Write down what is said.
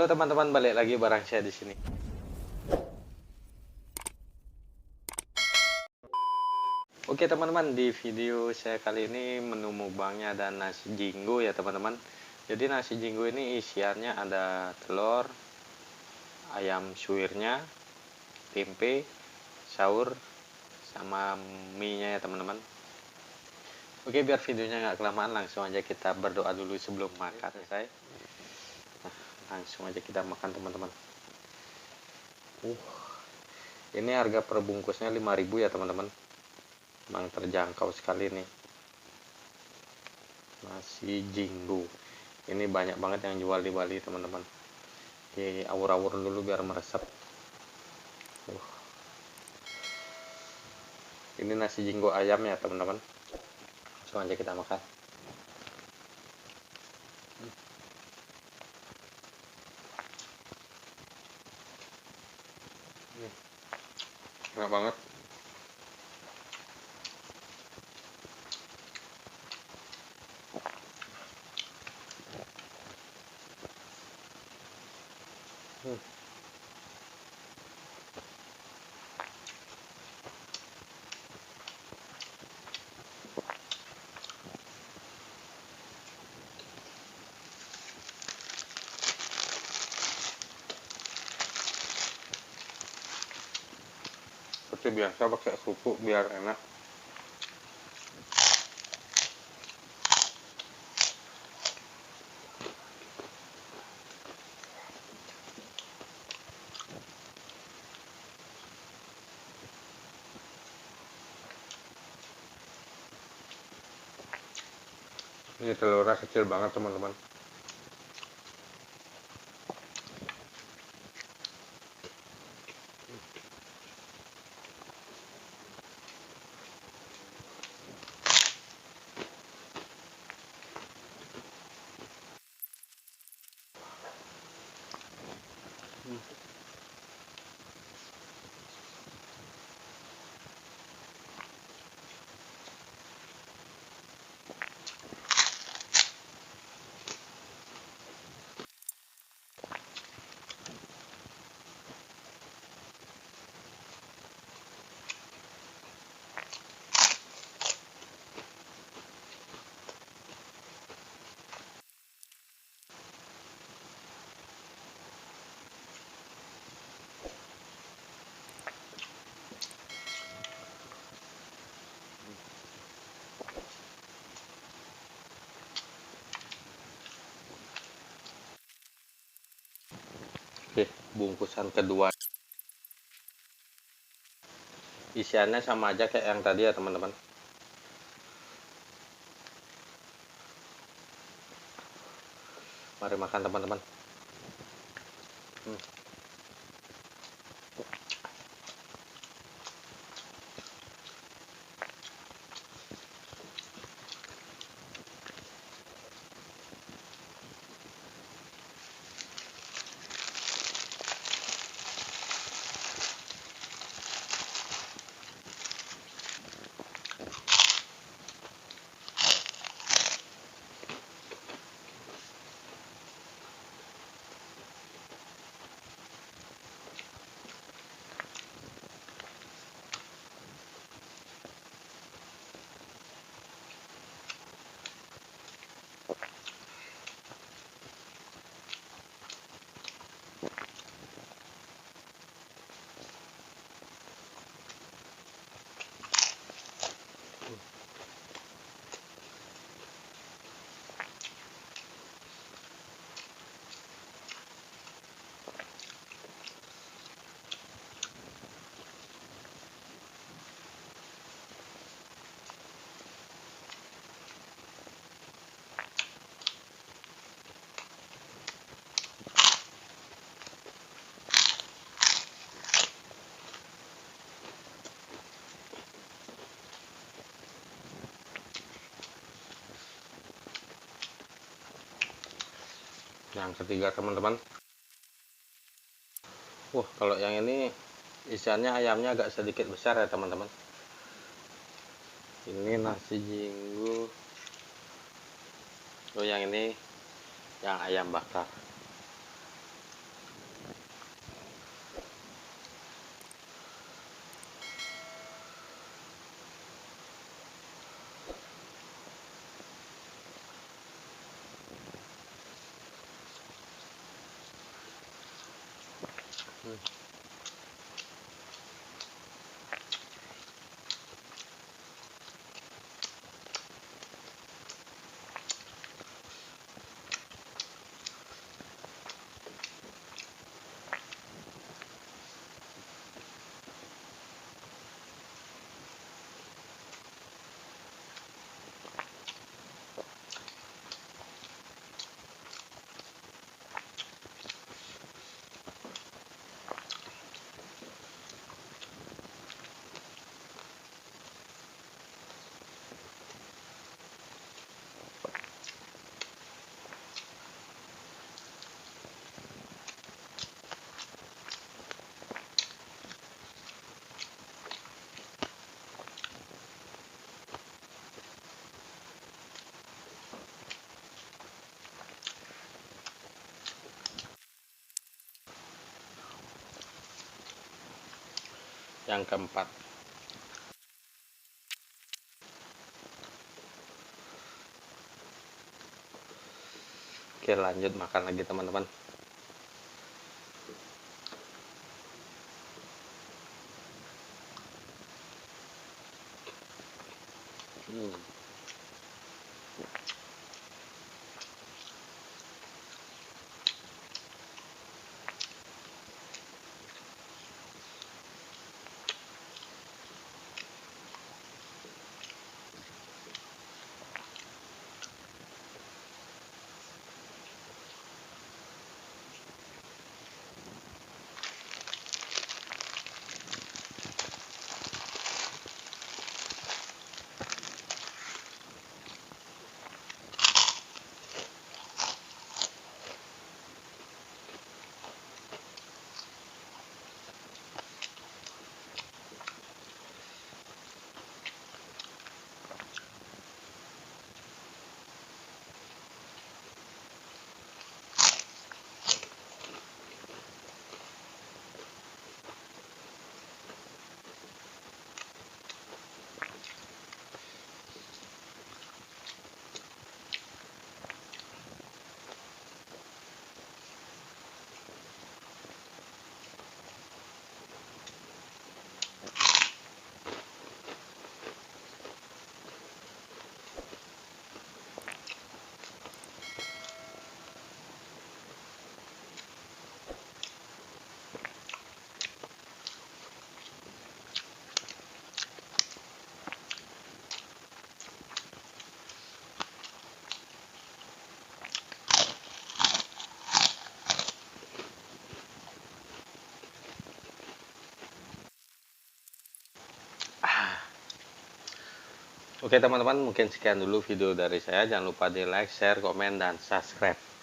Halo teman-teman, balik lagi bareng saya di sini. Oke teman-teman, di video saya kali ini menu mukbangnya ada nasi jinggo ya teman-teman. Jadi nasi jinggo ini isiannya ada telur, ayam suwirnya, tempe, saur, sama mie-nya ya teman-teman. Oke, biar videonya nggak kelamaan, langsung aja kita berdoa dulu sebelum makan ya saya. Nah, langsung aja kita makan teman-teman. Ini harga perbungkusnya 5.000 ya teman-teman. Memang terjangkau sekali nih. Nasi jinggo ini banyak banget yang jual di Bali teman-teman. Di awur-awur dulu biar meresap. Ini nasi jinggo ayam ya teman-teman. Langsung aja kita makan. Enak banget. Seperti biasa pakai kerupuk biar enak. Ini telurnya kecil banget teman-teman. Oke, bungkusan kedua. Isiannya sama aja kayak yang tadi ya teman-teman. Mari makan teman-teman. Yang ketiga teman-teman. Kalau yang ini isiannya ayamnya agak sedikit besar ya teman-teman. Ini nasi jinggo. Yang ini yang ayam bakar. Yang keempat, oke lanjut makan lagi teman-teman. Oke teman-teman, mungkin sekian dulu video dari saya. Jangan lupa di like, share, komen, dan subscribe.